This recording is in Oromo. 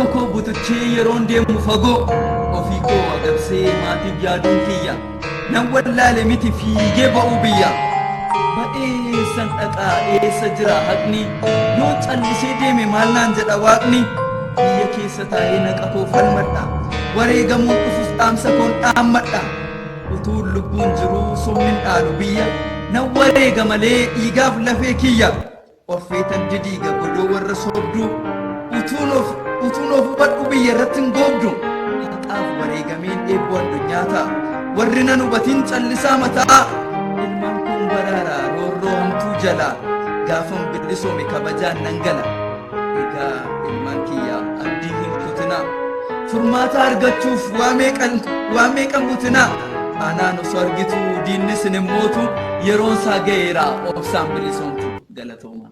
akka koo butuchee yeroon deemu fagoo ofii koo agabsee maatiif yaaduun kiyya nan wallaale miti fiigee ba'uu biyya ba'eessan dhaqaa eessa jira haqni yoo callisee deeme maal naan jedha waaqni biyya keessa taa'ee naqatoo falmadha wareegamuun dhufus dhaamsa koon dhaammadha utuun lubbuun jiruu somnin dhaalu biyya nan wareega malee dhiigaaf lafee kiyya orfeetan didiiga godoo warra sobduu utuun of hubadhu biyya irratti hin goobdu haqaaf wareegameen eebboo addunyaa ta'a warri nan hubatin callisaa mataa ilmaan kun baraaraa roorroo hamtuu jalaa gaafan bilisoome kabajaan nan gala egaa ilmaan kiyya abdii hin kutinaa furmaata argachuuf waa meeqan butinaa anaan osoo argitu diinni sin hin mootu yeroon isaa ga'eera obsaan bilisoomtu galatooma.